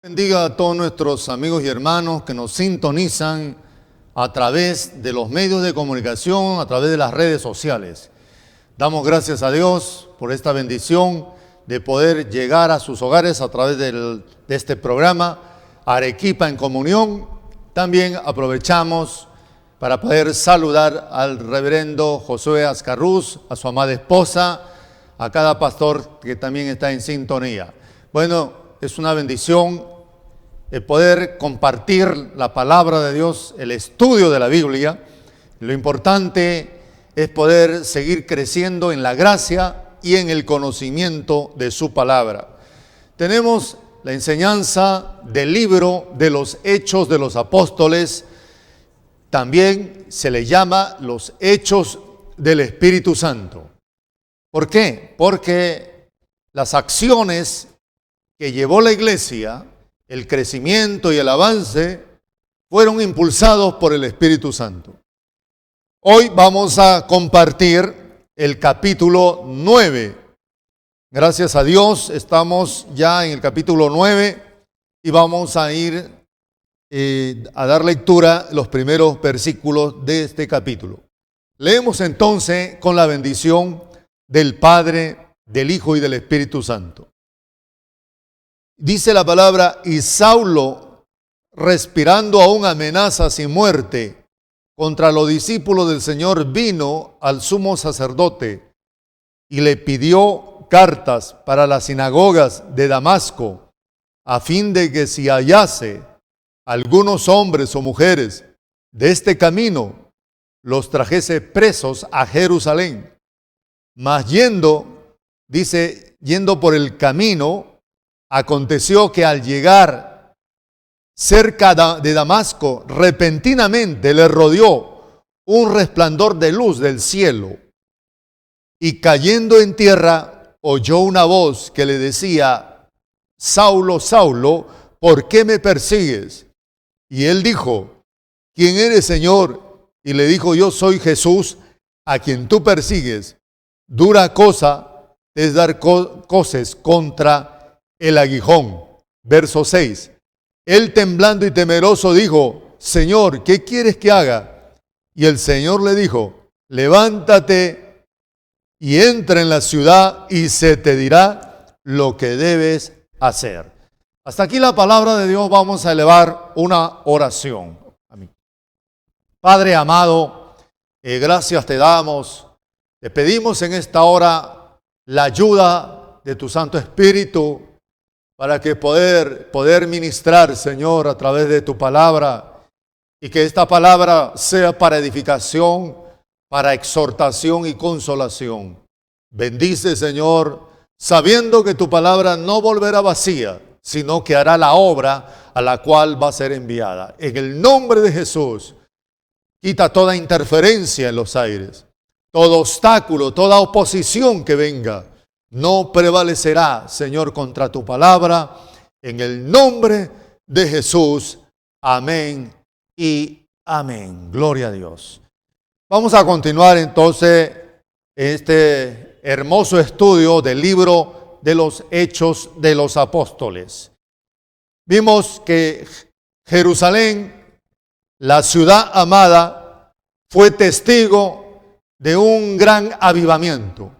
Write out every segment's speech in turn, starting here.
Bendiga a todos nuestros amigos y hermanos que nos sintonizan a través de los medios de comunicación, a través de las redes sociales. Damos gracias a Dios por esta bendición de poder llegar a sus hogares a través de este programa Arequipa en Comunión. También aprovechamos para poder saludar al reverendo Josué Ascarruz, a su amada esposa, a cada pastor que también está en sintonía. Bueno, es una bendición el poder compartir la palabra de Dios, el estudio de la Biblia. Lo importante es poder seguir creciendo en la gracia y en el conocimiento de su palabra. Tenemos la enseñanza del libro de los Hechos de los Apóstoles. También se le llama los Hechos del Espíritu Santo. ¿Por qué? Porque las acciones que llevó la iglesia, el crecimiento y el avance, fueron impulsados por el Espíritu Santo. Hoy vamos a compartir el capítulo 9. Gracias a Dios estamos ya en el capítulo 9 y vamos a ir a dar lectura a los primeros versículos de este capítulo. Leemos entonces con la bendición del Padre, del Hijo y del Espíritu Santo. Dice la palabra: y Saulo, respirando aún amenazas y muerte contra los discípulos del Señor, vino al sumo sacerdote y le pidió cartas para las sinagogas de Damasco, a fin de que si hallase algunos hombres o mujeres de este camino, los trajese presos a Jerusalén. Mas yendo por el camino, aconteció que al llegar cerca de Damasco, repentinamente le rodeó un resplandor de luz del cielo, y cayendo en tierra, oyó una voz que le decía: Saulo, Saulo, ¿por qué me persigues? Y él dijo: ¿quién eres, Señor? Y le dijo: yo soy Jesús, a quien tú persigues. Dura cosa es dar coces contra el aguijón. Verso 6. Él, temblando y temeroso, dijo: Señor, ¿qué quieres que haga? Y el Señor le dijo: levántate y entra en la ciudad y se te dirá lo que debes hacer. Hasta aquí la palabra de Dios. Vamos a elevar una oración. Amén. Padre amado, gracias te damos. Te pedimos en esta hora la ayuda de tu Santo Espíritu para que poder ministrar, Señor, a través de tu palabra, y que esta palabra sea para edificación, para exhortación y consolación. Bendice, Señor, sabiendo que tu palabra no volverá vacía, sino que hará la obra a la cual va a ser enviada. En el nombre de Jesús, quita toda interferencia en los aires. Todo obstáculo, toda oposición que venga, no prevalecerá, Señor, contra tu palabra. En el nombre de Jesús. Amén y amén. Gloria a Dios. Vamos a continuar entonces este hermoso estudio del libro de los Hechos de los Apóstoles. Vimos que Jerusalén, la ciudad amada, fue testigo de un gran avivamiento.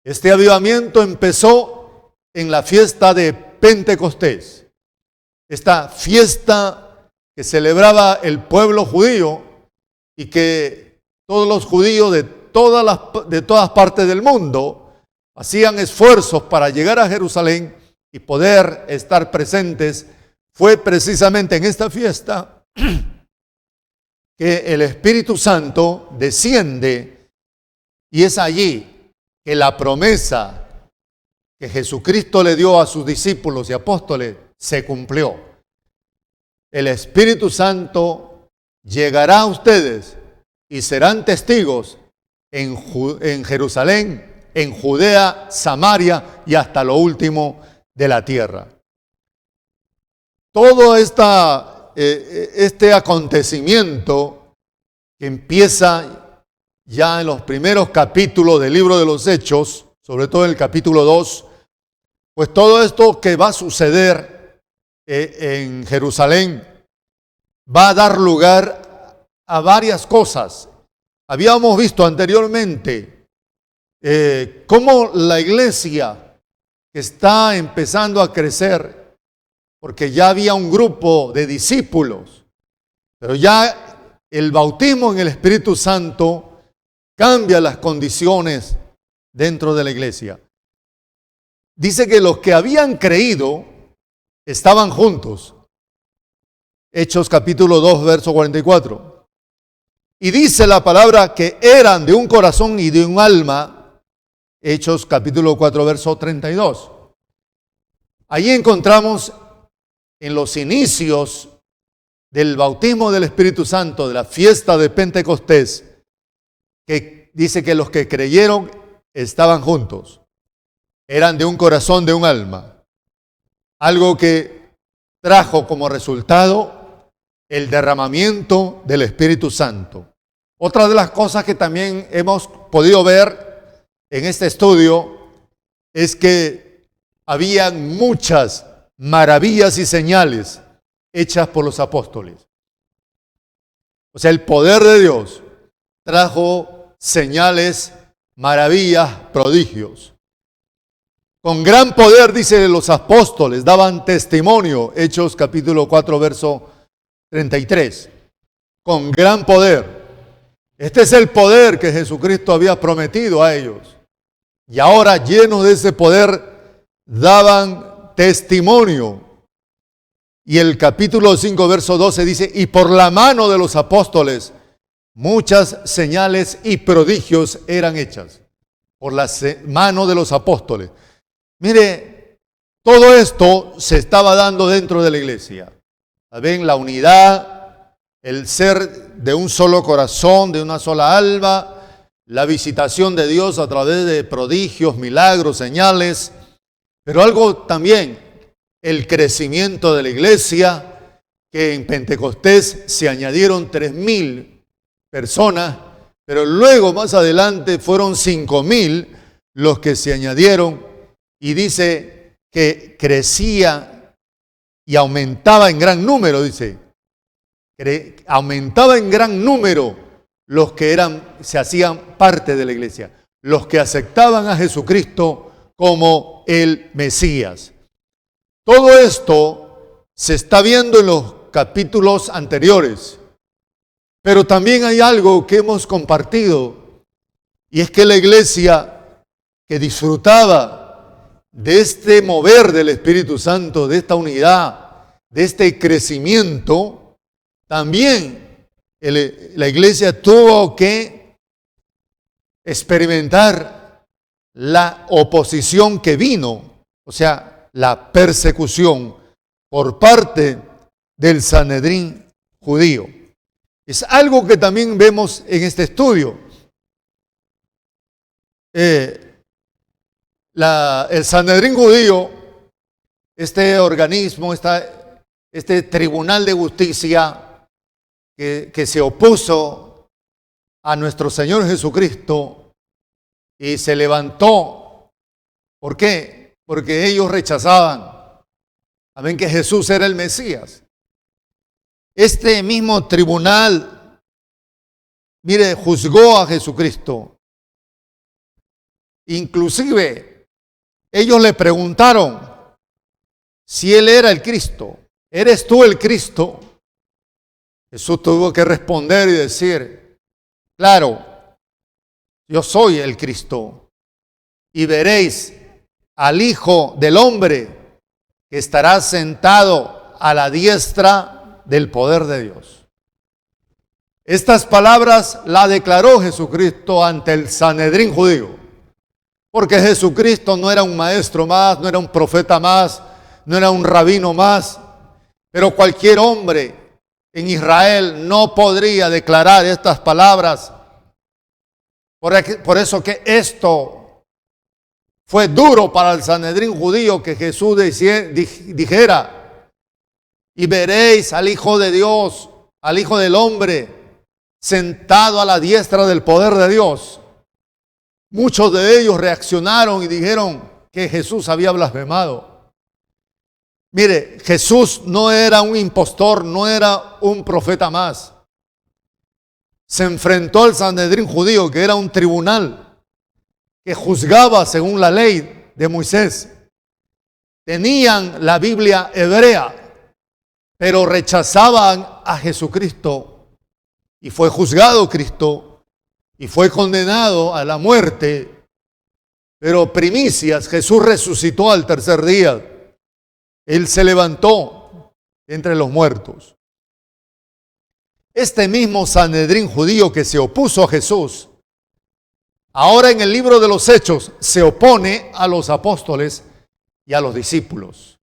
Este avivamiento empezó en la fiesta de Pentecostés. Esta fiesta que celebraba el pueblo judío y que todos los judíos de todas partes del mundo hacían esfuerzos para llegar a Jerusalén y poder estar presentes. Fue precisamente en esta fiesta que el Espíritu Santo desciende, y es allí que la promesa que Jesucristo le dio a sus discípulos y apóstoles se cumplió. El Espíritu Santo llegará a ustedes y serán testigos en Jerusalén, en Judea, Samaria y hasta lo último de la tierra. Todo este acontecimiento que empieza ya en los primeros capítulos del libro de los Hechos, sobre todo en el capítulo 2, pues todo esto que va a suceder en Jerusalén, va a dar lugar a varias cosas. Habíamos visto anteriormente cómo la iglesia que está empezando a crecer, porque ya había un grupo de discípulos, pero ya el bautismo en el Espíritu Santo cambia las condiciones dentro de la iglesia. Dice que los que habían creído estaban juntos. Hechos capítulo 2, verso 44. Y dice la palabra que eran de un corazón y de un alma. Hechos capítulo 4, verso 32. Ahí encontramos en los inicios del bautismo del Espíritu Santo, de la fiesta de Pentecostés, que dice que los que creyeron estaban juntos. Eran de un corazón, de un alma. Algo que trajo como resultado el derramamiento del Espíritu Santo. Otra de las cosas que también hemos podido ver en este estudio es que habían muchas maravillas y señales hechas por los apóstoles. O sea, el poder de Dios trajo señales, maravillas, prodigios. Con gran poder, dice, los apóstoles daban testimonio. Hechos capítulo 4, verso 33. Con gran poder. Este es el poder que Jesucristo había prometido a ellos. Y ahora, llenos de ese poder, daban testimonio. Y el capítulo 5, verso 12 dice, y por la mano de los apóstoles, muchas señales y prodigios eran hechas. Por la mano de los apóstoles. Mire, todo esto se estaba dando dentro de la iglesia. ¿Ven? La unidad, el ser de un solo corazón, de una sola alma, la visitación de Dios a través de prodigios, milagros, señales, pero algo también, el crecimiento de la iglesia, que en Pentecostés se añadieron 3,000 personas, pero luego más adelante fueron 5,000 los que se añadieron. Y dice que crecía y aumentaba en gran número, dice. Aumentaba en gran número los que se hacían parte de la iglesia, los que aceptaban a Jesucristo como el Mesías. Todo esto se está viendo en los capítulos anteriores, pero también hay algo que hemos compartido, y es que la iglesia que disfrutaba de este mover del Espíritu Santo, de esta unidad, de este crecimiento, también la iglesia tuvo que experimentar la oposición que vino, o sea, la persecución por parte del Sanedrín judío. Es algo que también vemos en este estudio. El Sanedrín judío, este organismo, este tribunal de justicia que se opuso a nuestro Señor Jesucristo y se levantó. ¿Por qué? Porque ellos rechazaban, amén, que Jesús era el Mesías. Este mismo tribunal, mire, juzgó a Jesucristo. Inclusive, ellos le preguntaron si él era el Cristo. ¿Eres tú el Cristo? Jesús tuvo que responder y decir, claro, yo soy el Cristo. Y veréis al Hijo del Hombre que estará sentado a la diestra del poder de Dios. Estas palabras las declaró Jesucristo ante el Sanedrín judío. Porque Jesucristo no era un maestro más, no era un profeta más, no era un rabino más. Pero cualquier hombre en Israel no podría declarar estas palabras. Por eso que esto fue duro para el Sanedrín judío, que Jesús dijera, y veréis al Hijo de Dios, al Hijo del Hombre, sentado a la diestra del poder de Dios. Muchos de ellos reaccionaron y dijeron que Jesús había blasfemado. Mire, Jesús no era un impostor, no era un profeta más. Se enfrentó al Sanedrín judío, que era un tribunal que juzgaba según la ley de Moisés. Tenían la Biblia hebrea, pero rechazaban a Jesucristo, y fue juzgado Cristo y fue condenado a la muerte. Pero primicias, Jesús resucitó al tercer día. Él se levantó entre los muertos. Este mismo Sanedrín judío que se opuso a Jesús, ahora en el libro de los Hechos se opone a los apóstoles y a los discípulos.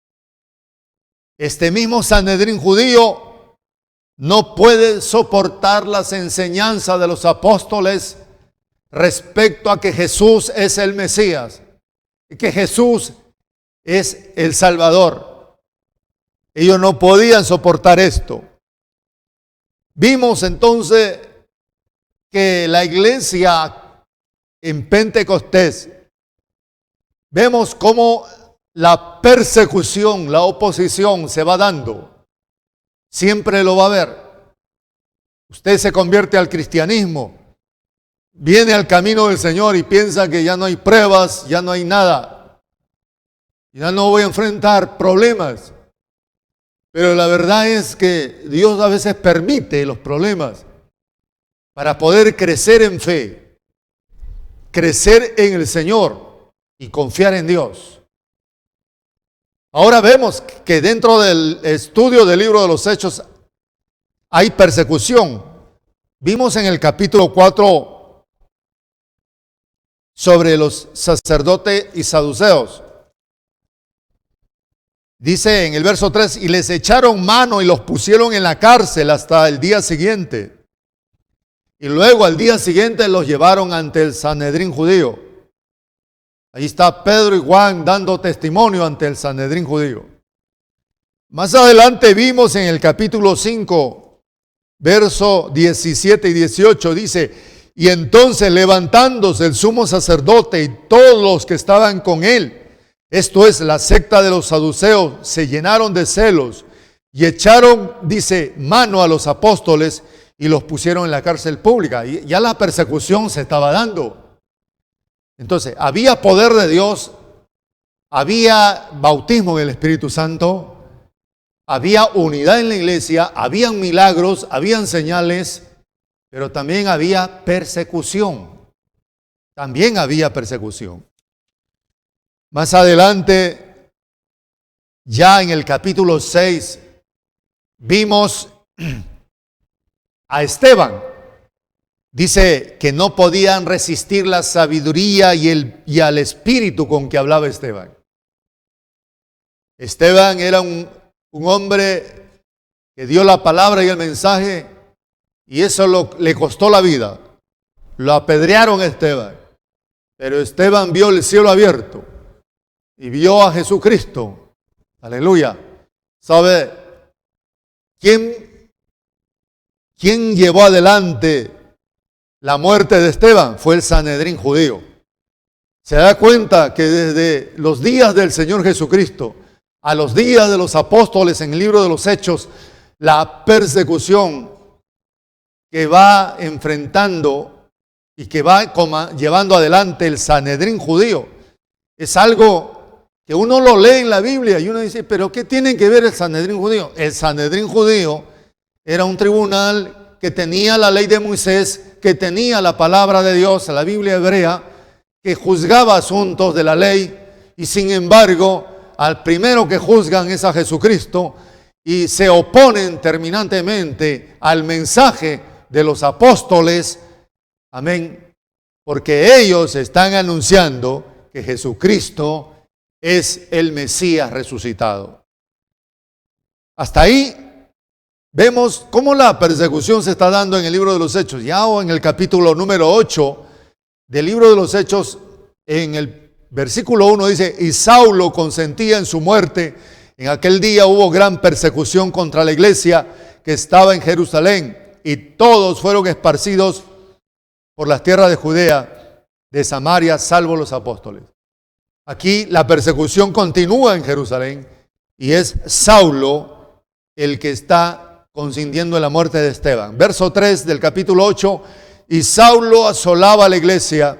Este mismo Sanedrín judío no puede soportar las enseñanzas de los apóstoles respecto a que Jesús es el Mesías, que Jesús es el Salvador. Ellos no podían soportar esto. Vimos entonces que la iglesia en Pentecostés, vemos cómo la persecución, la oposición se va dando. Siempre lo va a haber. Usted se convierte al cristianismo, viene al camino del Señor y piensa que ya no hay pruebas, ya no hay nada. Ya no voy a enfrentar problemas. Pero la verdad es que Dios a veces permite los problemas para poder crecer en fe, crecer en el Señor y confiar en Dios. Ahora vemos que dentro del estudio del libro de los Hechos hay persecución. Vimos en el capítulo 4 sobre los sacerdotes y saduceos. Dice en el verso 3, y les echaron mano y los pusieron en la cárcel hasta el día siguiente. Y luego al día siguiente los llevaron ante el Sanedrín judío. Ahí está Pedro y Juan dando testimonio ante el Sanedrín judío. Más adelante vimos en el capítulo 5, verso 17 y 18, dice, y entonces levantándose el sumo sacerdote y todos los que estaban con él, esto es, la secta de los saduceos, se llenaron de celos y echaron, dice, mano a los apóstoles y los pusieron en la cárcel pública. Y ya la persecución se estaba dando. Entonces, había poder de Dios, había bautismo en el Espíritu Santo, había unidad en la iglesia, habían milagros, habían señales, pero también había persecución. También había persecución. Más adelante, ya en el capítulo 6, vimos a Esteban. Dice que no podían resistir la sabiduría y al espíritu con que hablaba Esteban. Esteban era un hombre que dio la palabra y el mensaje, y eso le costó la vida. Lo apedrearon a Esteban, pero Esteban vio el cielo abierto y vio a Jesucristo. Aleluya. ¿Sabe quién llevó adelante la muerte de Esteban? Fue el Sanedrín judío. Se da cuenta que desde los días del Señor Jesucristo a los días de los apóstoles en el libro de los Hechos, la persecución que va enfrentando y que va llevando adelante el Sanedrín judío es algo que uno lo lee en la Biblia y uno dice, pero ¿qué tiene que ver el Sanedrín judío? El Sanedrín judío era un tribunal que tenía la ley de Moisés, que tenía la palabra de Dios, la Biblia hebrea, que juzgaba asuntos de la ley, y sin embargo, al primero que juzgan es a Jesucristo, y se oponen terminantemente al mensaje de los apóstoles, amén, porque ellos están anunciando que Jesucristo es el Mesías resucitado. Hasta ahí vemos cómo la persecución se está dando en el libro de los Hechos. Ya en el capítulo número 8 del libro de los Hechos, en el versículo 1 dice, y Saulo consentía en su muerte. En aquel día hubo gran persecución contra la iglesia que estaba en Jerusalén, y todos fueron esparcidos por las tierras de Judea, de Samaria, salvo los apóstoles. Aquí la persecución continúa en Jerusalén y es Saulo el que está consintiendo en la muerte de Esteban. Verso 3 del capítulo 8, y Saulo asolaba la iglesia,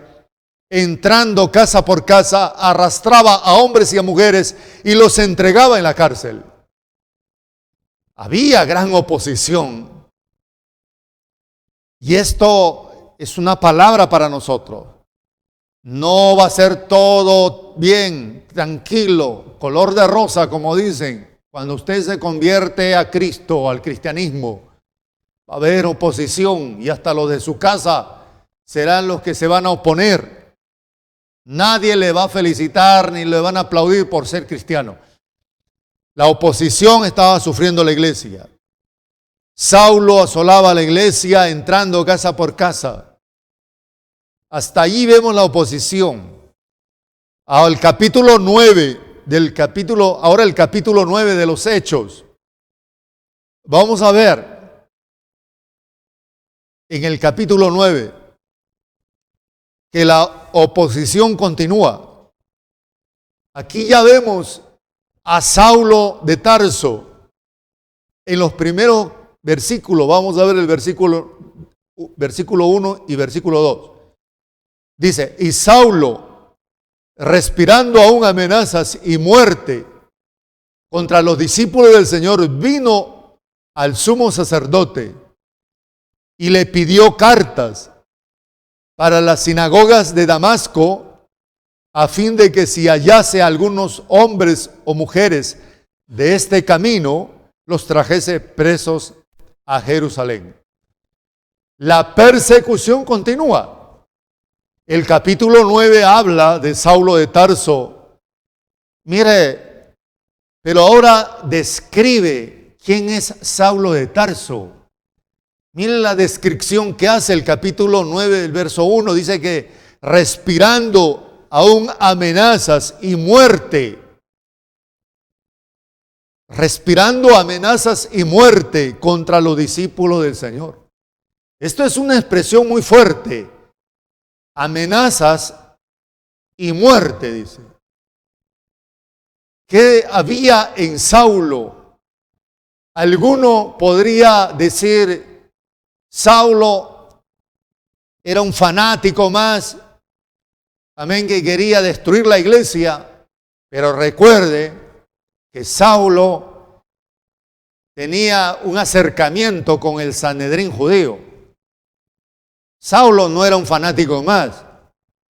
entrando casa por casa, arrastraba a hombres y a mujeres y los entregaba en la cárcel. Había gran oposición. Y esto es una palabra para nosotros. No va a ser todo bien, tranquilo, color de rosa, como dicen. Cuando usted se convierte a Cristo, al cristianismo, va a haber oposición y hasta los de su casa serán los que se van a oponer. Nadie le va a felicitar ni le van a aplaudir por ser cristiano. La oposición estaba sufriendo la iglesia. Saulo asolaba la iglesia entrando casa por casa. Hasta allí vemos la oposición. Al capítulo 9 ahora el capítulo 9 de los Hechos. Vamos a ver en el capítulo 9 que la oposición continúa. Aquí ya vemos a Saulo de Tarso. En los primeros versículos, vamos a ver el versículo 1 y versículo 2. Dice, y Saulo, respirando aún amenazas y muerte contra los discípulos del Señor, vino al sumo sacerdote y le pidió cartas para las sinagogas de Damasco, a fin de que si hallase algunos hombres o mujeres de este camino, los trajese presos a Jerusalén. La persecución continúa. El capítulo 9 habla de Saulo de Tarso. Mire, pero ahora describe quién es Saulo de Tarso. Mire la descripción que hace el capítulo 9 del verso 1. Dice que respirando aún amenazas y muerte. Respirando amenazas y muerte contra los discípulos del Señor. Esto es una expresión muy fuerte. Amenazas y muerte, dice. ¿Qué había en Saulo? Alguno podría decir, Saulo era un fanático más, amén, que quería destruir la iglesia, pero recuerde que Saulo tenía un acercamiento con el Sanedrín judío. Saulo no era un fanático más.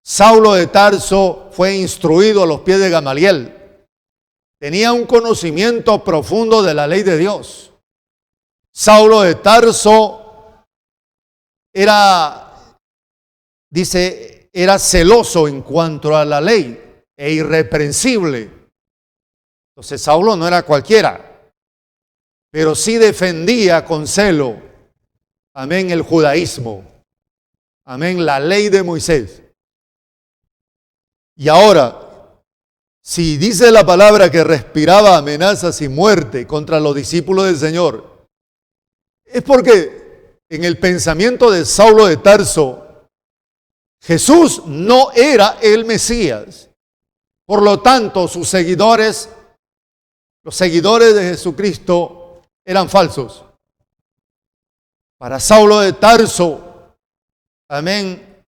Saulo de Tarso fue instruido a los pies de Gamaliel. Tenía un conocimiento profundo de la ley de Dios. Saulo de Tarso era celoso en cuanto a la ley e irreprensible. Entonces Saulo no era cualquiera, pero sí defendía con celo, amén, el judaísmo. Amén, la ley de Moisés. Y ahora, si dice la palabra que respiraba amenazas y muerte contra los discípulos del Señor, es porque en el pensamiento de Saulo de Tarso, Jesús no era el Mesías. Por lo tanto, sus seguidores, los seguidores de Jesucristo, eran falsos. Para Saulo de Tarso, amén,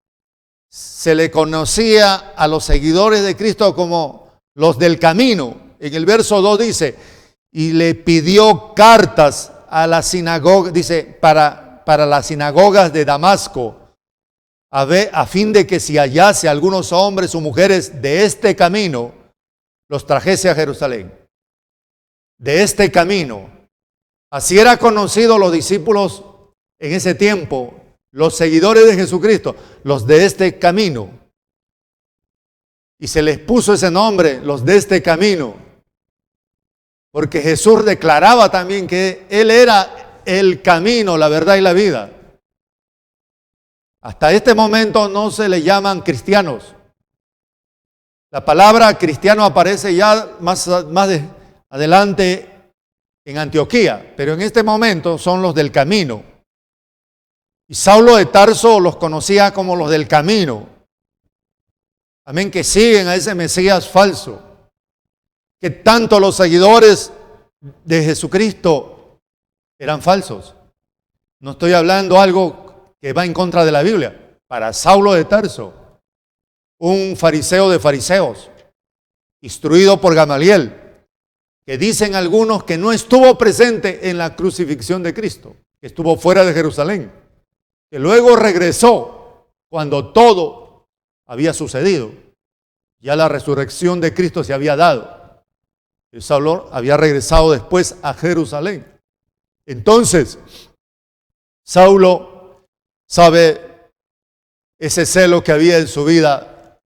se le conocía a los seguidores de Cristo como los del camino. En el verso 2 dice, y le pidió cartas a la sinagoga, dice, para las sinagogas de Damasco, a fin de que si hallase algunos hombres o mujeres de este camino, los trajese a Jerusalén. De este camino. Así era conocido los discípulos en ese tiempo, los seguidores de Jesucristo, los de este camino. Y se les puso ese nombre, los de este camino. Porque Jesús declaraba también que Él era el camino, la verdad y la vida. Hasta este momento no se le llaman cristianos. La palabra cristiano aparece ya más adelante en Antioquía, pero en este momento son los del camino. Y Saulo de Tarso los conocía como los del camino. Amén, que siguen a ese Mesías falso, que tanto los seguidores de Jesucristo eran falsos. No estoy hablando algo que va en contra de la Biblia. Para Saulo de Tarso, un fariseo de fariseos, instruido por Gamaliel, que dicen algunos que no estuvo presente en la crucifixión de Cristo, que estuvo fuera de Jerusalén, que luego regresó cuando todo había sucedido. Ya la resurrección de Cristo se había dado. El Saulo había regresado después a Jerusalén. Entonces, Saulo sabe ese celo que había en su vida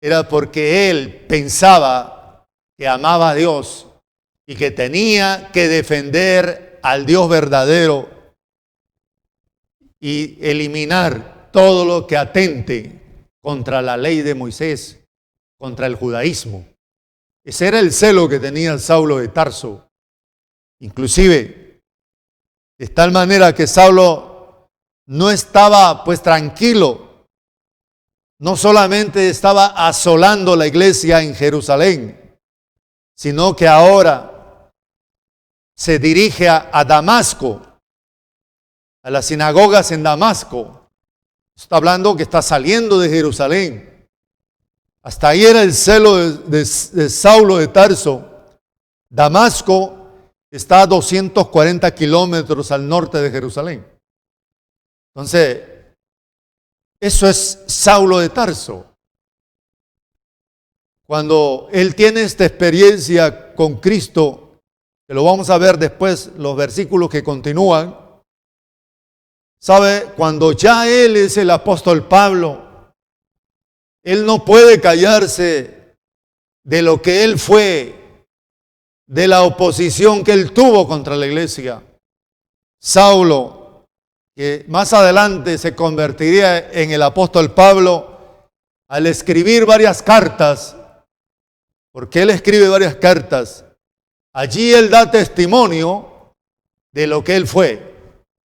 era porque él pensaba que amaba a Dios y que tenía que defender al Dios verdadero y eliminar todo lo que atente contra la ley de Moisés, contra el judaísmo. Ese era el celo que tenía Saulo de Tarso. Inclusive, de tal manera que Saulo no estaba pues tranquilo, no solamente estaba asolando la iglesia en Jerusalén, sino que ahora se dirige a Damasco, a las sinagogas en Damasco. Está hablando que está saliendo de Jerusalén. Hasta ahí era el celo de Saulo de Tarso. Damasco está a 240 kilómetros al norte de Jerusalén. Entonces, eso es Saulo de Tarso. Cuando él tiene esta experiencia con Cristo, que lo vamos a ver después, los versículos que continúan, ¿sabe? Cuando ya él es el apóstol Pablo, él no puede callarse de lo que él fue, de la oposición que él tuvo contra la iglesia. Saulo, que más adelante se convertiría en el apóstol Pablo, al escribir varias cartas, porque él escribe varias cartas, allí él da testimonio de lo que él fue.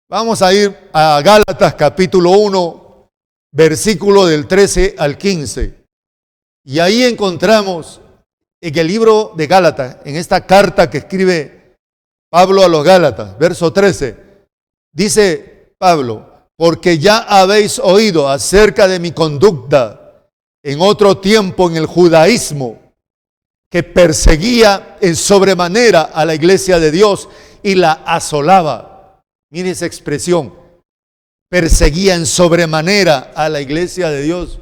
Vamos a ir a Gálatas capítulo 1, versículo del 13 al 15. Y ahí encontramos en el libro de Gálatas, en esta carta que escribe Pablo a los Gálatas, verso 13, dice Pablo: porque ya habéis oído acerca de mi conducta en otro tiempo en el judaísmo, que perseguía en sobremanera a la iglesia de Dios y la asolaba. Mire esa expresión, perseguía en sobremanera a la iglesia de Dios.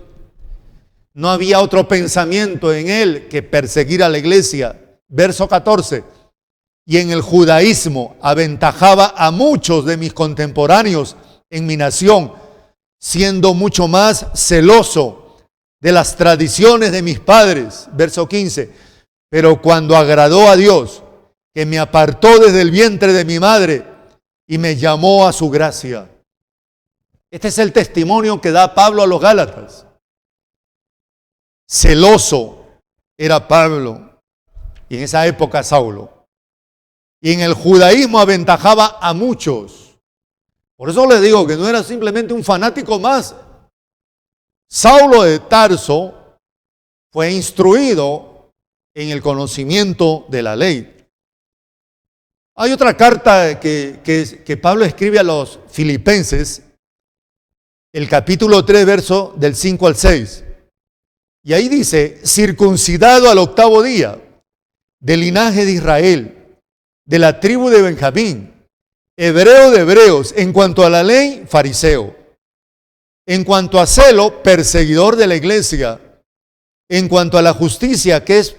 No había otro pensamiento en él que perseguir a la iglesia. Verso 14, y en el judaísmo aventajaba a muchos de mis contemporáneos en mi nación, siendo mucho más celoso de las tradiciones de mis padres. Verso 15, pero cuando agradó a Dios, que me apartó desde el vientre de mi madre y me llamó a su gracia. Este es el testimonio que da Pablo a los Gálatas. Celoso era Pablo, y en esa época Saulo. Y en el judaísmo aventajaba a muchos. Por eso les digo que no era simplemente un fanático más. Saulo de Tarso fue instruido en el conocimiento de la ley. Hay otra carta que Pablo escribe a los filipenses, el capítulo 3, verso del 5 al 6. Y ahí dice: circuncidado al 8º día, del linaje de Israel, de la tribu de Benjamín, hebreo de hebreos, en cuanto a la ley, fariseo, en cuanto a celo, perseguidor de la iglesia, en cuanto a la justicia que es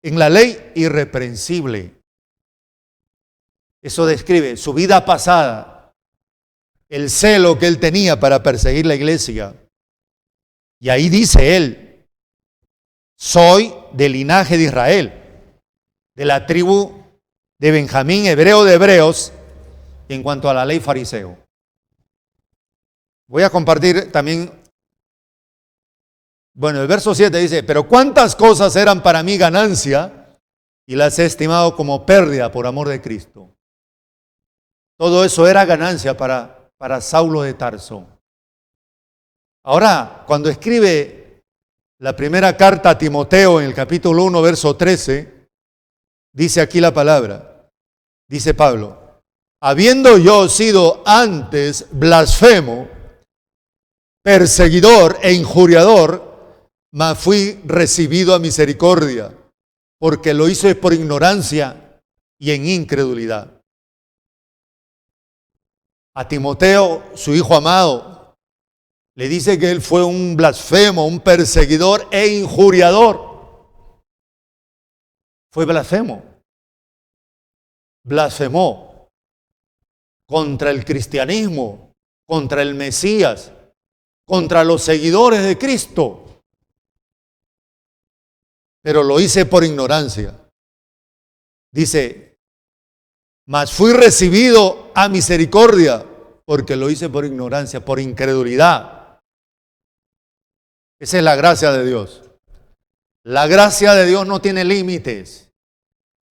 en la ley, irreprensible. Eso describe su vida pasada, el celo que él tenía para perseguir la iglesia. Y ahí dice él: soy del linaje de Israel, de la tribu de Benjamín, hebreo de hebreos, en cuanto a la ley, fariseo. Voy a compartir también, el verso 7 dice: pero cuántas cosas eran para mí ganancia y las he estimado como pérdida por amor de Cristo. Todo eso era ganancia para Saulo de Tarso. Ahora, cuando escribe la primera carta a Timoteo en el capítulo 1, verso 13, Dice aquí la palabra, dice Pablo, habiendo yo sido antes blasfemo, perseguidor e injuriador, mas fui recibido a misericordia, porque lo hice por ignorancia y en incredulidad. A Timoteo, su hijo amado, le dice que él fue un blasfemo, un perseguidor e injuriador. Fue blasfemo. Blasfemó contra el cristianismo, contra el Mesías, contra los seguidores de Cristo. Pero lo hice por ignorancia. Dice, mas fui recibido a misericordia, porque lo hice por ignorancia, por incredulidad. Esa es la gracia de Dios. La gracia de Dios no tiene límites.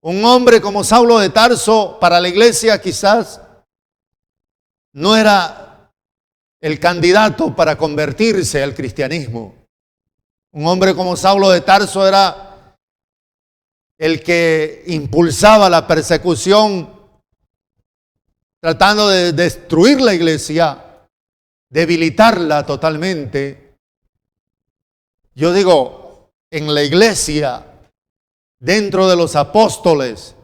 Un hombre como Saulo de Tarso para la iglesia quizás no era el candidato para convertirse al cristianismo. Un hombre como Saulo de Tarso era el que impulsaba la persecución, tratando de destruir la iglesia, debilitarla totalmente. Yo digo, en la iglesia, dentro de los apóstoles,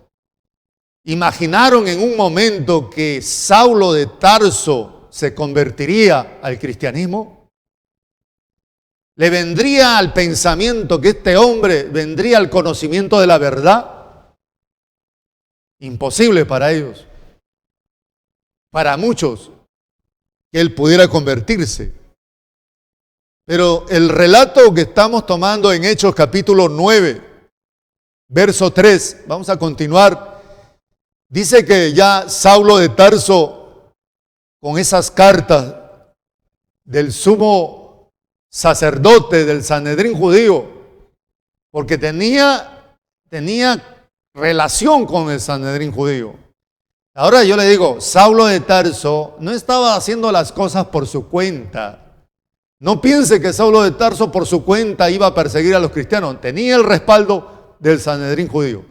imaginaron en un momento que Saulo de Tarso se convertiría al cristianismo. ¿Le vendría al pensamiento que este hombre vendría al conocimiento de la verdad? Imposible para ellos. Para muchos, que él pudiera convertirse. Pero el relato que estamos tomando en Hechos capítulo 9, verso 3, vamos a continuar. Dice que ya Saulo de Tarso, con esas cartas del sumo sacerdote del Sanedrín judío, porque tenía relación con el Sanedrín judío. Ahora yo le digo, Saulo de Tarso no estaba haciendo las cosas por su cuenta. No piense que Saulo de Tarso por su cuenta iba a perseguir a los cristianos. Tenía el respaldo del Sanedrín judío.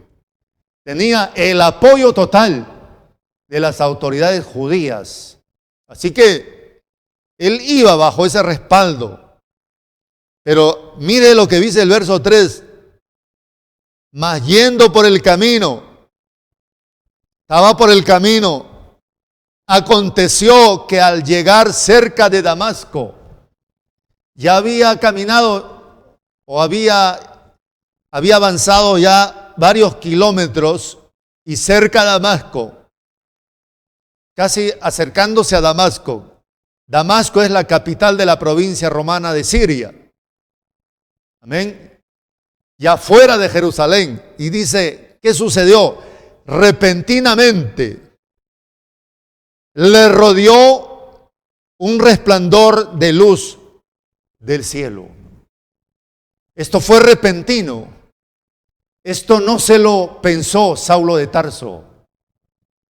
Tenía el apoyo total de las autoridades judías. Así que él iba bajo ese respaldo. Pero mire lo que dice el verso 3. Mas yendo por el camino, estaba por el camino, aconteció que al llegar cerca de Damasco, ya había caminado o había avanzado ya varios kilómetros y cerca de Damasco, casi acercándose a Damasco. Damasco es la capital de la provincia romana de Siria. Amén. Ya fuera de Jerusalén. Y dice, ¿qué sucedió? Repentinamente le rodeó un resplandor de luz del cielo. Esto fue repentino. Esto no se lo pensó Saulo de Tarso.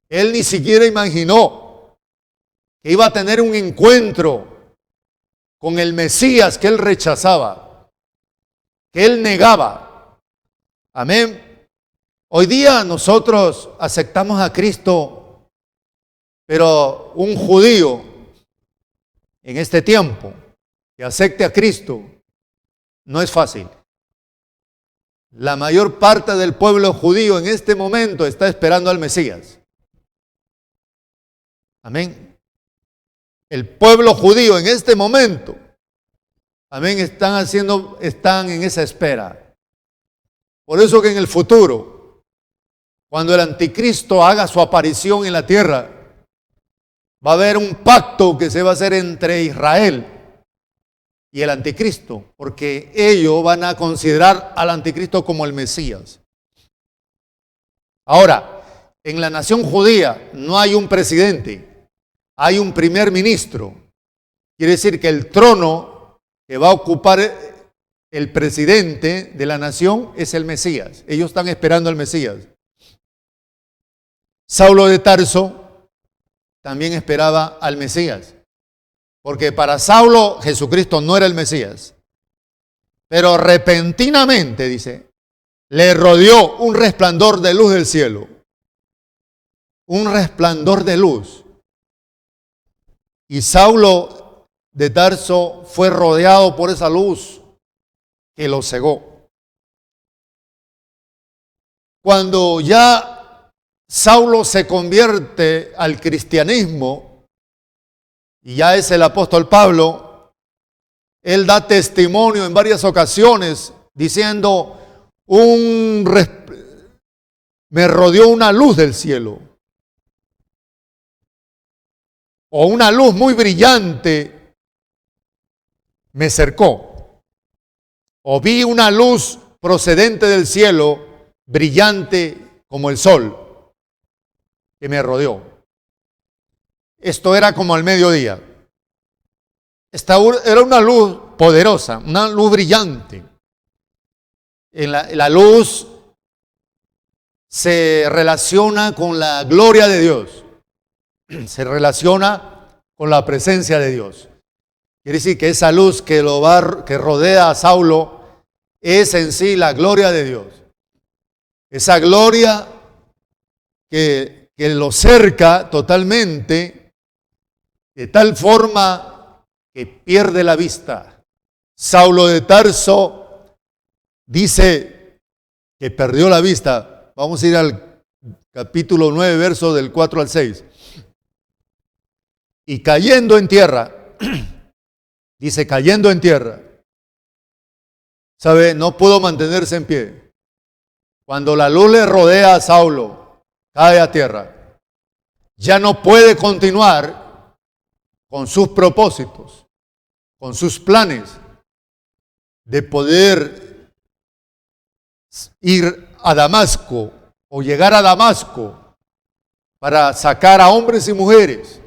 Él ni siquiera imaginó que iba a tener un encuentro con el Mesías que él rechazaba, que él negaba. Amén. Hoy día nosotros aceptamos a Cristo, pero un judío en este tiempo que acepte a Cristo no es fácil. La mayor parte del pueblo judío en este momento está esperando al Mesías. Amén. El pueblo judío en este momento, amén, están en esa espera. Por eso que en el futuro, cuando el anticristo haga su aparición en la tierra, va a haber un pacto que se va a hacer entre Israel y el anticristo, porque ellos van a considerar al anticristo como el Mesías. Ahora, en la nación judía no hay un presidente, hay un primer ministro. Quiere decir que el trono que va a ocupar el presidente de la nación es el Mesías. Ellos están esperando al Mesías. Saulo de Tarso también esperaba al Mesías, porque para Saulo Jesucristo no era el Mesías. Pero repentinamente, dice, le rodeó un resplandor de luz del cielo. Un resplandor de luz. Y Saulo de Tarso fue rodeado por esa luz que lo cegó. Cuando ya Saulo se convierte al cristianismo, y ya es el apóstol Pablo, él da testimonio en varias ocasiones diciendo, me rodeó una luz del cielo, o una luz muy brillante me cercó, o vi una luz procedente del cielo, brillante como el sol, que me rodeó. Esto era como al mediodía. Esta era una luz poderosa, una luz brillante. La luz se relaciona con la gloria de Dios, se relaciona con la presencia de Dios. Quiere decir que esa luz que rodea a Saulo es en sí la gloria de Dios. Esa gloria que lo cerca totalmente, de tal forma que pierde la vista. Saulo de Tarso dice que perdió la vista. Vamos a ir al capítulo 9, versos del 4 al 6. Y cayendo en tierra, dice, cayendo en tierra, ¿sabe? No pudo mantenerse en pie. Cuando la luz le rodea a Saulo, cae a tierra. Ya no puede continuar con sus propósitos, con sus planes de poder ir a Damasco o llegar a Damasco para sacar a hombres y mujeres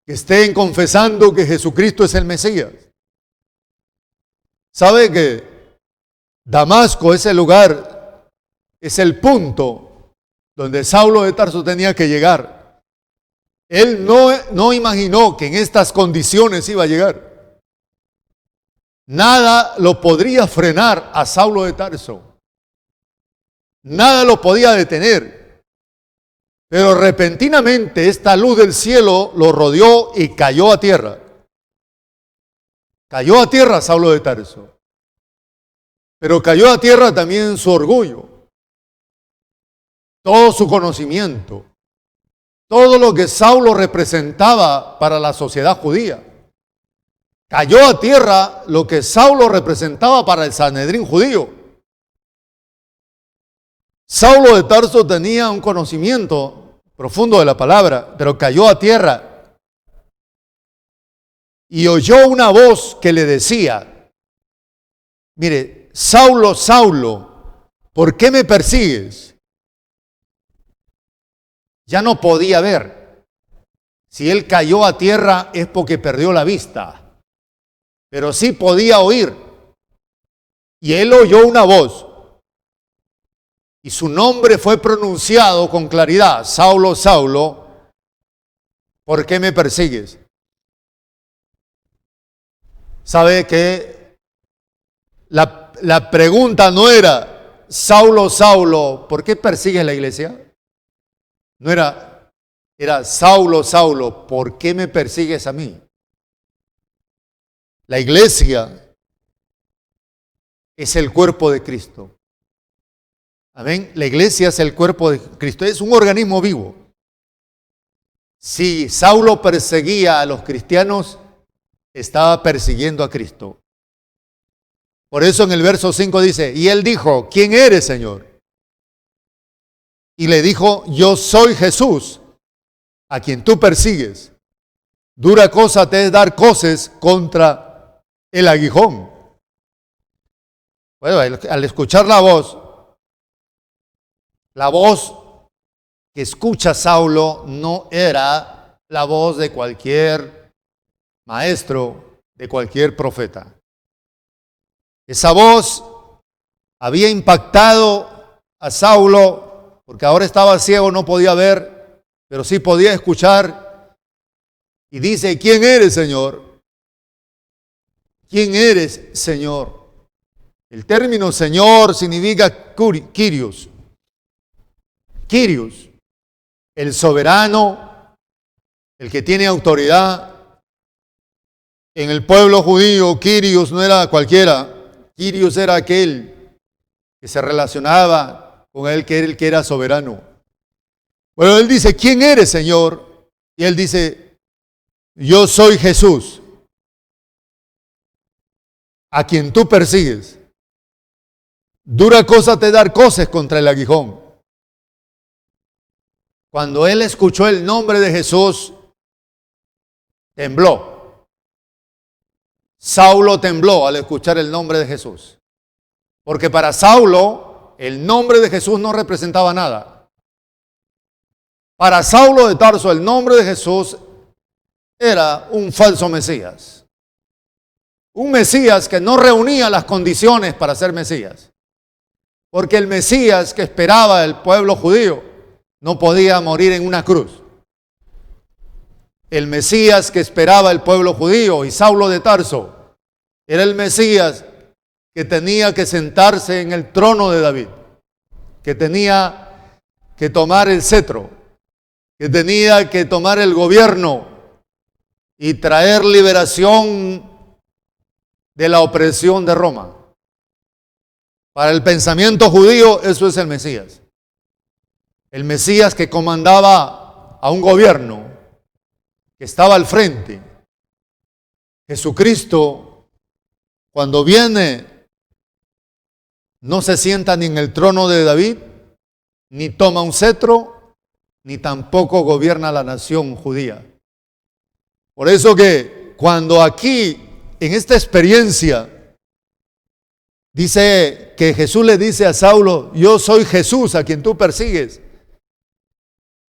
que estén confesando que Jesucristo es el Mesías. ¿Sabe que Damasco es el lugar, es el punto donde Saulo de Tarso tenía que llegar? Él no imaginó que en estas condiciones iba a llegar. Nada lo podría frenar a Saulo de Tarso. Nada lo podía detener. Pero repentinamente esta luz del cielo lo rodeó y cayó a tierra. Cayó a tierra Saulo de Tarso. Pero cayó a tierra también su orgullo, todo su conocimiento, todo lo que Saulo representaba para la sociedad judía. Cayó a tierra lo que Saulo representaba para el Sanedrín judío. Saulo de Tarso tenía un conocimiento profundo de la palabra, pero cayó a tierra y oyó una voz que le decía, mire, Saulo, Saulo, ¿por qué me persigues? Ya no podía ver. Si él cayó a tierra es porque perdió la vista, pero sí podía oír. Y él oyó una voz. Y su nombre fue pronunciado con claridad. Saulo, Saulo, ¿por qué me persigues? ¿Sabe que la pregunta no era, Saulo, Saulo, ¿por qué persigues la iglesia? No era Saulo, Saulo, ¿por qué me persigues a mí? La iglesia es el cuerpo de Cristo. Amén. La iglesia es el cuerpo de Cristo, es un organismo vivo. Si Saulo perseguía a los cristianos, estaba persiguiendo a Cristo. Por eso en el verso 5 dice, y él dijo, ¿quién eres, Señor? Y le dijo, yo soy Jesús, a quien tú persigues. Dura cosa te es dar coces contra el aguijón. Bueno, al escuchar la voz que escucha Saulo no era la voz de cualquier maestro, de cualquier profeta. Esa voz había impactado a Saulo, porque ahora estaba ciego, no podía ver, pero sí podía escuchar. Y dice, ¿quién eres, Señor? ¿Quién eres, Señor? El término Señor significa Kyrios. Kyrios, el soberano, el que tiene autoridad. En el pueblo judío, Kyrios no era cualquiera. Kyrios era aquel que se relacionaba con él, que era soberano. Bueno, él dice, ¿quién eres, Señor? Y él dice, yo soy Jesús, a quien tú persigues. Dura cosa te dar coces contra el aguijón. Cuando él escuchó el nombre de Jesús, tembló. Saulo tembló al escuchar el nombre de Jesús. Porque para Saulo, el nombre de Jesús no representaba nada. Para Saulo de Tarso, el nombre de Jesús era un falso Mesías. Un Mesías que no reunía las condiciones para ser Mesías. Porque el Mesías que esperaba el pueblo judío no podía morir en una cruz. El Mesías que esperaba el pueblo judío y Saulo de Tarso era el Mesías que tenía que sentarse en el trono de David, que tenía que tomar el cetro, que tenía que tomar el gobierno y traer liberación de la opresión de Roma. Para el pensamiento judío, eso es el Mesías. El Mesías que comandaba a un gobierno, que estaba al frente. Jesucristo, cuando viene, no se sienta ni en el trono de David, ni toma un cetro, ni tampoco gobierna la nación judía. Por eso que cuando aquí, en esta experiencia, dice que Jesús le dice a Saulo, yo soy Jesús a quien tú persigues.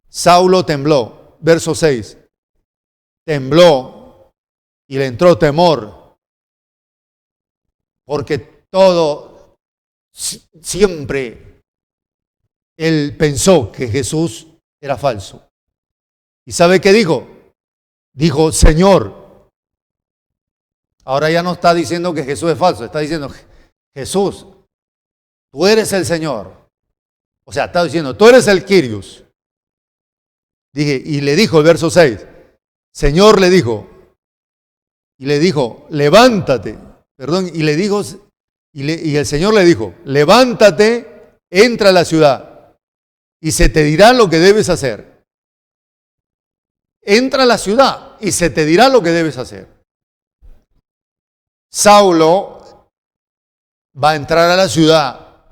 Saulo tembló, verso 6. Tembló y le entró temor, porque siempre él pensó que Jesús era falso. ¿Y sabe qué dijo? Dijo, Señor. Ahora ya no está diciendo que Jesús es falso, está diciendo, Jesús, tú eres el Señor. O sea, está diciendo, tú eres el Kyrios. Dije, y le dijo el verso 6, Señor le dijo, levántate, y el Señor le dijo, levántate, entra a la ciudad, y se te dirá lo que debes hacer. Entra a la ciudad, y se te dirá lo que debes hacer. Saulo va a entrar a la ciudad,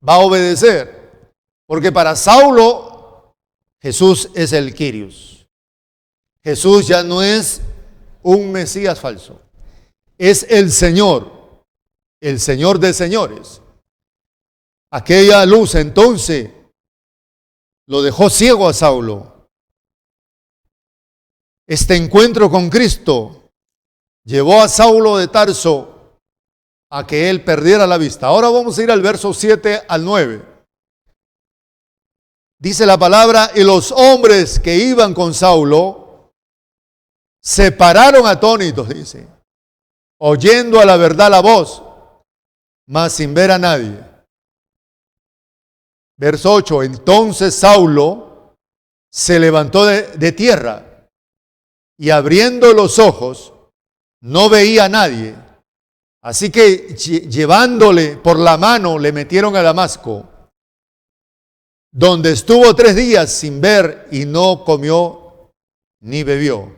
va a obedecer, porque para Saulo, Jesús es el Kyrios. Jesús ya no es un Mesías falso, es el Señor de señores. Aquella luz entonces lo dejó ciego a Saulo. Este encuentro con Cristo llevó a Saulo de Tarso a que él perdiera la vista. Ahora vamos a ir al verso 7 al 9. Dice la palabra, y los hombres que iban con Saulo se pararon atónitos, dice, oyendo a la verdad la voz, mas sin ver a nadie. Verso 8, entonces Saulo se levantó de tierra y abriendo los ojos no veía a nadie. Así que llevándole por la mano le metieron a Damasco, donde estuvo 3 días sin ver y no comió ni bebió.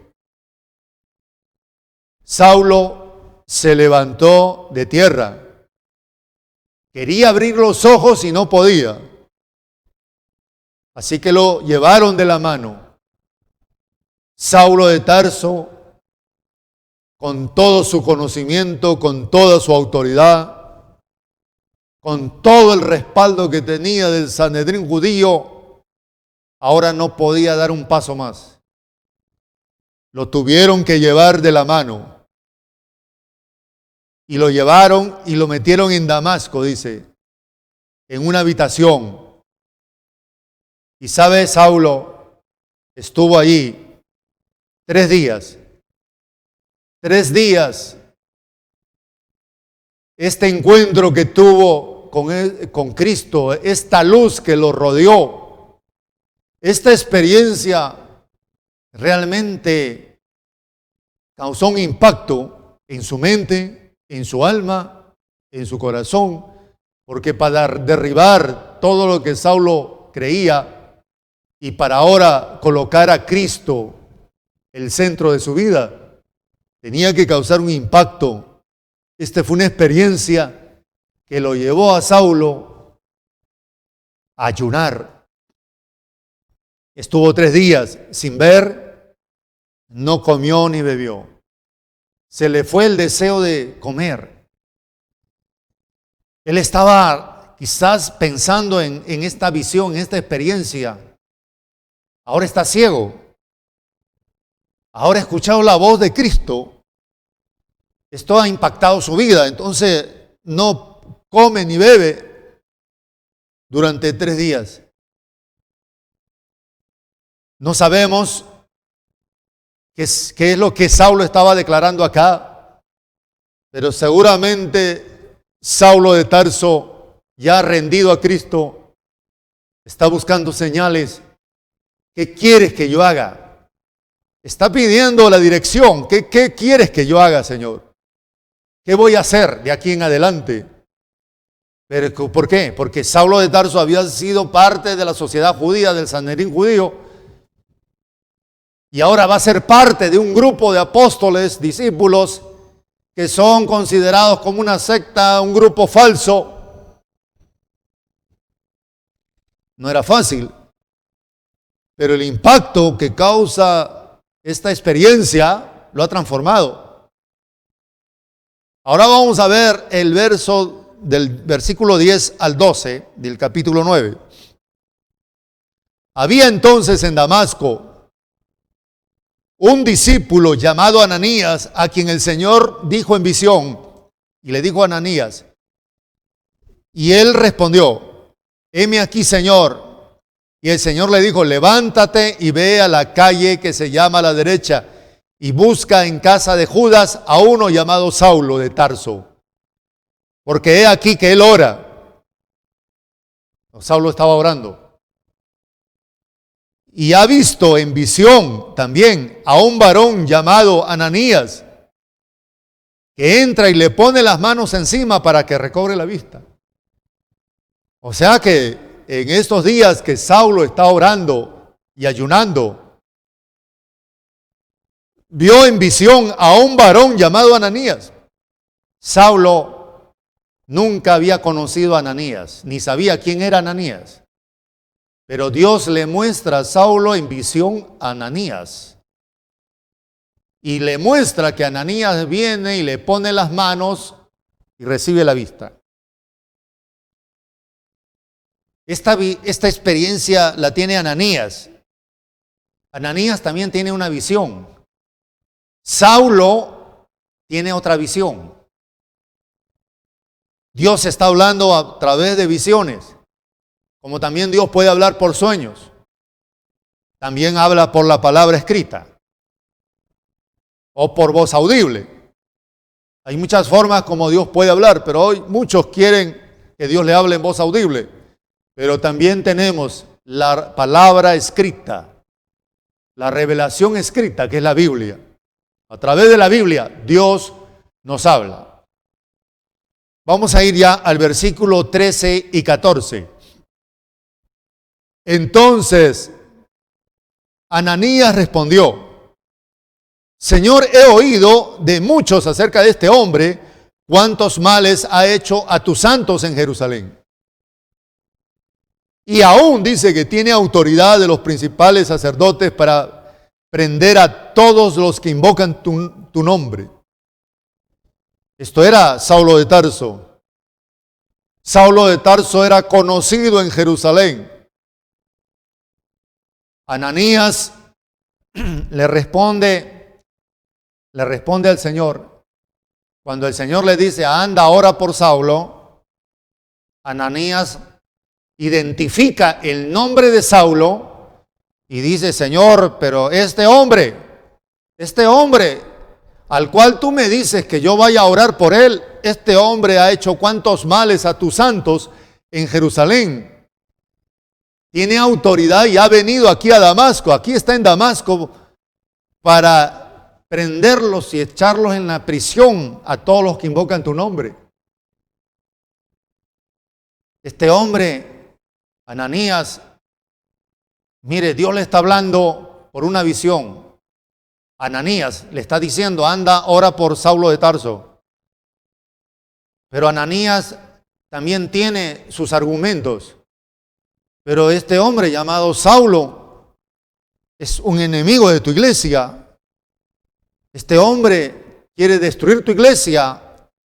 Saulo se levantó de tierra. Quería abrir los ojos y no podía. Así que lo llevaron de la mano. Saulo de Tarso, con todo su conocimiento, con toda su autoridad, con todo el respaldo que tenía del Sanedrín judío, ahora no podía dar un paso más. Lo tuvieron que llevar de la mano. Y lo llevaron y lo metieron en Damasco, dice, en una habitación. Y sabe, Saulo estuvo allí 3 días. 3 días este encuentro que tuvo con Cristo, esta luz que lo rodeó, esta experiencia realmente causó un impacto en su mente, en su alma, en su corazón, porque para derribar todo lo que Saulo creía y para ahora colocar a Cristo el centro de su vida, tenía que causar un impacto. Esta fue una experiencia que lo llevó a Saulo a ayunar. Estuvo 3 días sin ver, no comió ni bebió. Se le fue el deseo de comer. Él estaba quizás pensando en esta visión, en esta experiencia. Ahora está ciego. Ahora ha escuchado la voz de Cristo. Esto ha impactado su vida. Entonces no come ni bebe durante 3 días. No sabemos qué es lo que Saulo estaba declarando acá, pero seguramente Saulo de Tarso, ya rendido a Cristo, está buscando señales. ¿Qué quieres que yo haga? Está pidiendo la dirección. ¿Qué quieres que yo haga, Señor? ¿Qué voy a hacer de aquí en adelante? ¿Pero por qué? Porque Saulo de Tarso había sido parte de la sociedad judía, del Sanedrín judío, y ahora va a ser parte de un grupo de apóstoles, discípulos, que son considerados como una secta, un grupo falso. No era fácil, pero el impacto que causa esta experiencia lo ha transformado. Ahora vamos a ver el verso del versículo 10 al 12 del capítulo 9. Había entonces en Damasco un discípulo llamado Ananías, a quien el Señor dijo en visión, y le dijo a Ananías, y él respondió, heme aquí, Señor. Y el Señor le dijo, levántate y ve a la calle que se llama a la derecha, y busca en casa de Judas a uno llamado Saulo de Tarso, porque he aquí que él ora. Saulo estaba orando. Y ha visto en visión también a un varón llamado Ananías, que entra y le pone las manos encima para que recobre la vista. O sea que en estos días que Saulo está orando y ayunando, vio en visión a un varón llamado Ananías. Saulo nunca había conocido a Ananías, ni sabía quién era Ananías. Pero Dios le muestra a Saulo en visión a Ananías. Y le muestra que Ananías viene y le pone las manos y recibe la vista. Esta experiencia la tiene Ananías. Ananías también tiene una visión. Saulo tiene otra visión. Dios está hablando a través de visiones. Como también Dios puede hablar por sueños. También habla por la palabra escrita. O por voz audible. Hay muchas formas como Dios puede hablar, pero hoy muchos quieren que Dios le hable en voz audible. Pero también tenemos la palabra escrita. La revelación escrita, que es la Biblia. A través de la Biblia, Dios nos habla. Vamos a ir ya al versículo 13 y 14. Entonces, Ananías respondió, Señor, he oído de muchos acerca de este hombre, cuántos males ha hecho a tus santos en Jerusalén. Y aún dice que tiene autoridad de los principales sacerdotes para prender a todos los que invocan tu nombre. Esto era Saulo de Tarso. Saulo de Tarso era conocido en Jerusalén. Ananías le responde al Señor. Cuando el Señor le dice, anda ahora por Saulo, Ananías identifica el nombre de Saulo y dice, Señor, pero este hombre al cual tú me dices que yo vaya a orar por él, este hombre ha hecho cuantos males a tus santos en Jerusalén. Tiene autoridad y ha venido aquí a Damasco, aquí está en Damasco, para prenderlos y echarlos en la prisión a todos los que invocan tu nombre. Este hombre, Ananías, mire, Dios le está hablando por una visión. Ananías le está diciendo, anda, ora por Saulo de Tarso. Pero Ananías también tiene sus argumentos. Pero este hombre llamado Saulo es un enemigo de tu iglesia. Este hombre quiere destruir tu iglesia,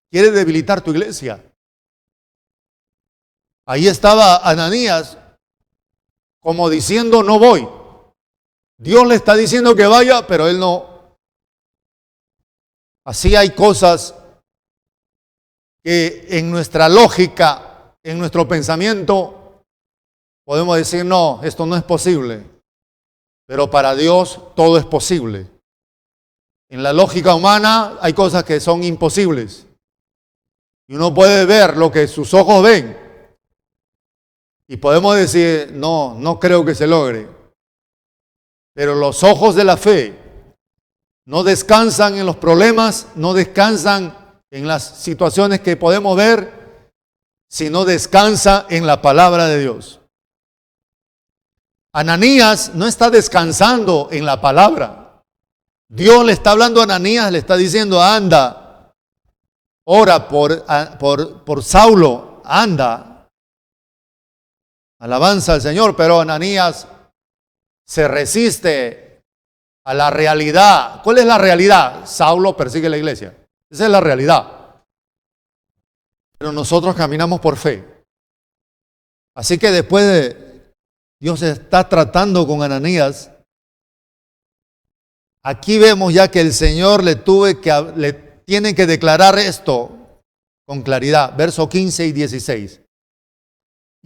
quiere debilitar tu iglesia. Ahí estaba Ananías como diciendo, no voy. Dios le está diciendo que vaya, pero él no. Así hay cosas que en nuestra lógica, en nuestro pensamiento, podemos decir, no, esto no es posible. Pero para Dios todo es posible. En la lógica humana hay cosas que son imposibles. Y uno puede ver lo que sus ojos ven. Y podemos decir, no, no creo que se logre. Pero los ojos de la fe no descansan en los problemas, no descansan en las situaciones que podemos ver, sino descansa en la palabra de Dios. Ananías no está descansando en la palabra. Dios le está hablando a Ananías, le está diciendo, anda, ora por Saulo, anda. Alabanza al Señor, pero Ananías se resiste a la realidad. ¿Cuál es la realidad? Saulo persigue la iglesia. Esa es la realidad. Pero nosotros caminamos por fe. Así que después de Dios está tratando con Ananías, aquí vemos ya que el Señor le tiene que declarar esto con claridad. Versos 15 y 16.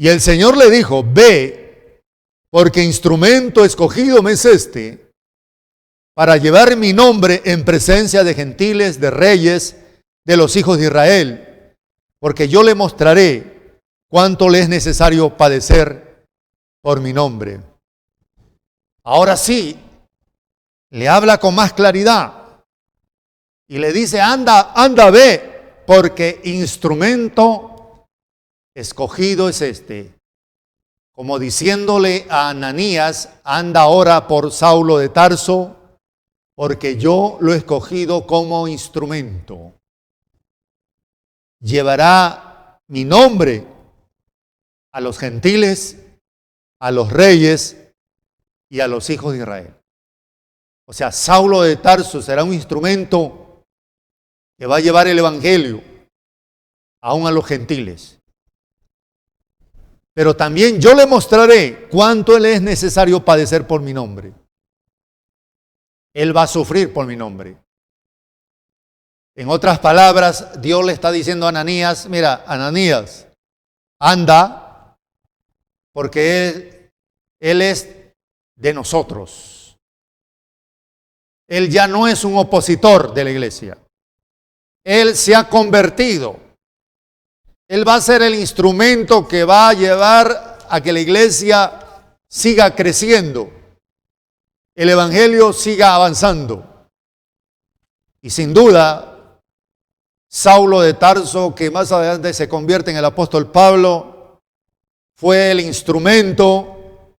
Y el Señor le dijo, ve, porque instrumento escogido me es este, para llevar mi nombre en presencia de gentiles, de reyes, de los hijos de Israel, porque yo le mostraré cuánto le es necesario padecer por mi nombre. Ahora sí, le habla con más claridad y le dice, anda, ve, porque instrumento escogido es este, como diciéndole a Ananías, anda ahora por Saulo de Tarso, porque yo lo he escogido como instrumento. Llevará mi nombre a los gentiles, a los reyes y a los hijos de Israel. O sea, Saulo de Tarso será un instrumento que va a llevar el evangelio aún a los gentiles. Pero también yo le mostraré cuánto le es necesario padecer por mi nombre. Él va a sufrir por mi nombre. En otras palabras, Dios le está diciendo a Ananías, mira, Ananías, anda, porque él es de nosotros. Él ya no es un opositor de la iglesia. Él se ha convertido. Él va a ser el instrumento que va a llevar a que la iglesia siga creciendo, el evangelio siga avanzando. Y sin duda, Saulo de Tarso, que más adelante se convierte en el apóstol Pablo, fue el instrumento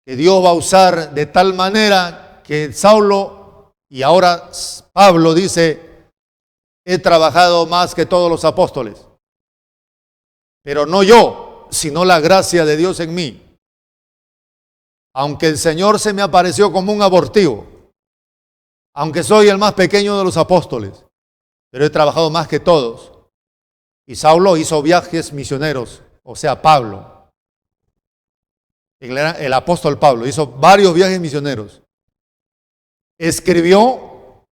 que Dios va a usar de tal manera que Saulo, y ahora Pablo dice, he trabajado más que todos los apóstoles. Pero no yo, sino la gracia de Dios en mí. Aunque el Señor se me apareció como un abortivo, aunque soy el más pequeño de los apóstoles, pero he trabajado más que todos. Y Saulo hizo viajes misioneros, o sea, Pablo, el apóstol Pablo, hizo varios viajes misioneros. Escribió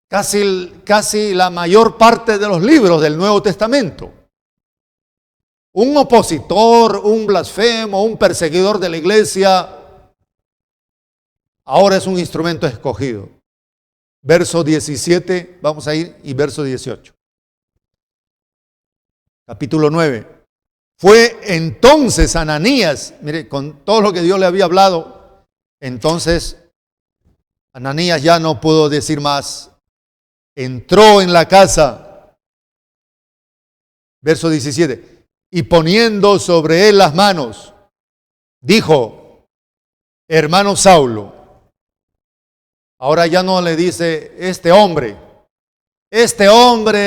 casi la mayor parte de los libros del Nuevo Testamento. Un opositor, un blasfemo, un perseguidor de la iglesia, ahora es un instrumento escogido. verso 17, vamos a ir, y verso 18. Capítulo 9. Fue entonces Ananías, mire, con todo lo que Dios le había hablado, entonces Ananías ya no pudo decir más. Entró en la casa, verso 17, y poniendo sobre él las manos, dijo: hermano Saulo. Ahora ya no le dice este hombre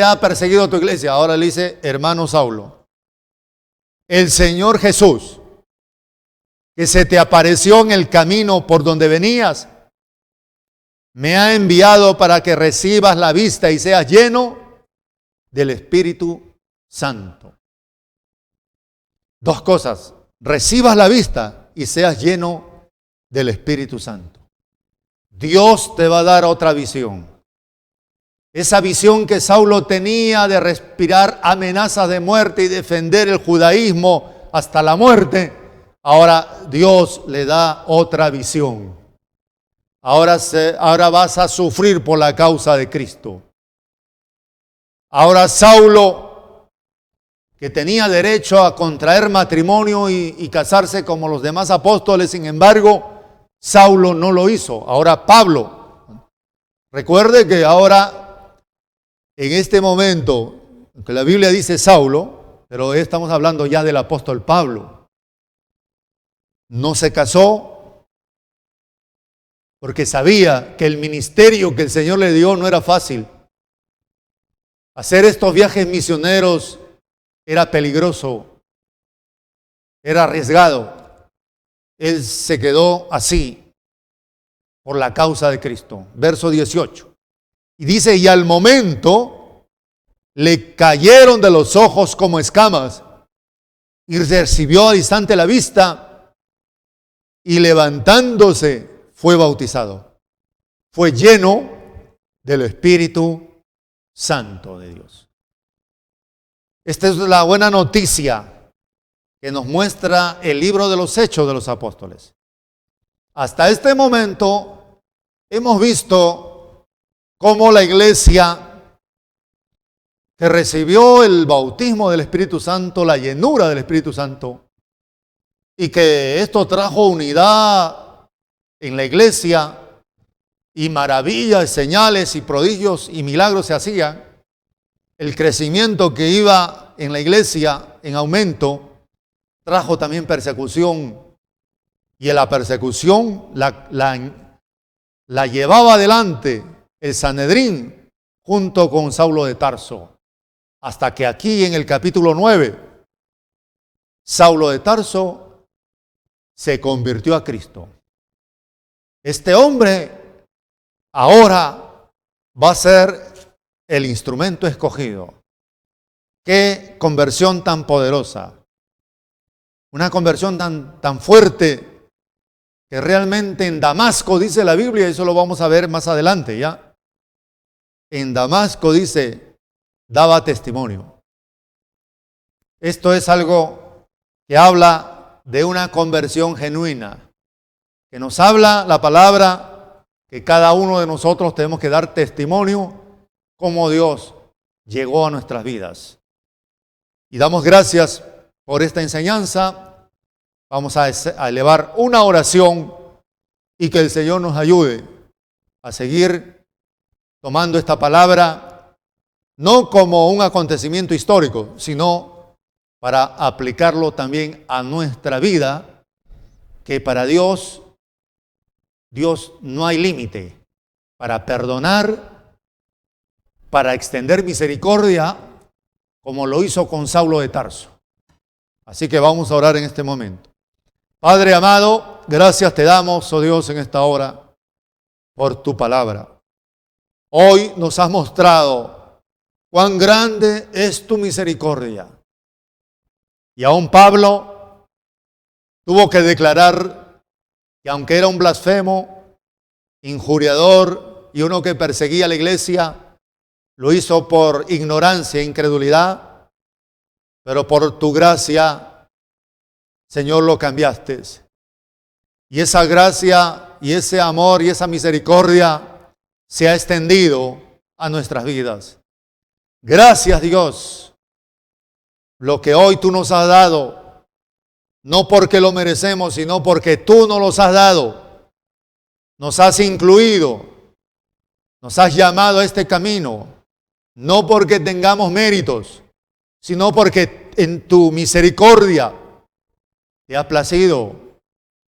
ha perseguido a tu iglesia. Ahora le dice: hermano Saulo, el Señor Jesús, que se te apareció en el camino por donde venías, me ha enviado para que recibas la vista y seas lleno del Espíritu Santo. Dos cosas: recibas la vista y seas lleno del Espíritu Santo. Dios te va a dar otra visión. Esa visión que Saulo tenía de respirar amenazas de muerte y defender el judaísmo hasta la muerte, ahora Dios le da otra visión. Ahora vas a sufrir por la causa de Cristo. Ahora Saulo, que tenía derecho a contraer matrimonio y casarse como los demás apóstoles, sin embargo, Saulo no lo hizo. Ahora Pablo. Recuerde que ahora, en este momento, que la Biblia dice Saulo, pero estamos hablando ya del apóstol Pablo. No se casó porque sabía que el ministerio que el Señor le dio no era fácil. Hacer estos viajes misioneros era peligroso, era arriesgado. Él se quedó así por la causa de Cristo. Verso 18. Y dice: y al momento le cayeron de los ojos como escamas, y recibió al instante la vista, y levantándose fue bautizado. Fue lleno del Espíritu Santo de Dios. Esta es la buena noticia que nos muestra el libro de los Hechos de los Apóstoles. Hasta este momento hemos visto cómo la iglesia que recibió el bautismo del Espíritu Santo, la llenura del Espíritu Santo, y que esto trajo unidad en la iglesia, y maravillas, señales y prodigios y milagros se hacían. El crecimiento que iba en la iglesia en aumento trajo también persecución, y en la persecución la llevaba adelante el Sanedrín junto con Saulo de Tarso, hasta que aquí en el capítulo 9 Saulo de Tarso se convirtió a Cristo. Este hombre ahora va a ser el instrumento escogido. Qué conversión tan poderosa. Una conversión tan fuerte que realmente en Damasco, dice la Biblia, y eso lo vamos a ver más adelante ya. En Damasco dice, daba testimonio. Esto es algo que habla de una conversión genuina, que nos habla la palabra que cada uno de nosotros tenemos que dar testimonio cómo Dios llegó a nuestras vidas. Y damos gracias por esta enseñanza. Vamos a elevar una oración y que el Señor nos ayude a seguir tomando esta palabra no como un acontecimiento histórico, sino para aplicarlo también a nuestra vida, que para Dios no hay límite para perdonar, para extender misericordia, como lo hizo con Saulo de Tarso. Así que vamos a orar en este momento. Padre amado, gracias te damos, oh Dios, en esta hora, por tu palabra. Hoy nos has mostrado cuán grande es tu misericordia. Y aún Pablo tuvo que declarar que aunque era un blasfemo, injuriador y uno que perseguía a la iglesia, lo hizo por ignorancia e incredulidad, pero por tu gracia, Señor, lo cambiaste. Y esa gracia y ese amor y esa misericordia se ha extendido a nuestras vidas. Gracias, Dios, lo que hoy tú nos has dado, no porque lo merecemos, sino porque tú nos los has dado. Nos has incluido, nos has llamado a este camino, no porque tengamos méritos, sino porque en tu misericordia te ha placido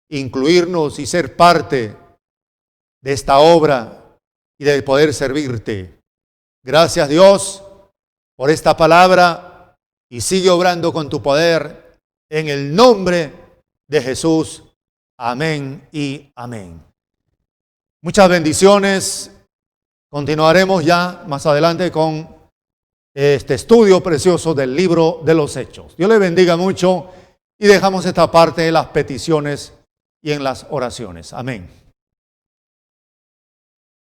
incluirnos y ser parte de esta obra y de poder servirte. Gracias, Dios, por esta palabra, y sigue obrando con tu poder en el nombre de Jesús. Amén y amén. Muchas bendiciones. Continuaremos ya más adelante con este estudio precioso del libro de los Hechos. Dios le bendiga mucho y dejamos esta parte de las peticiones y en las oraciones. Amén.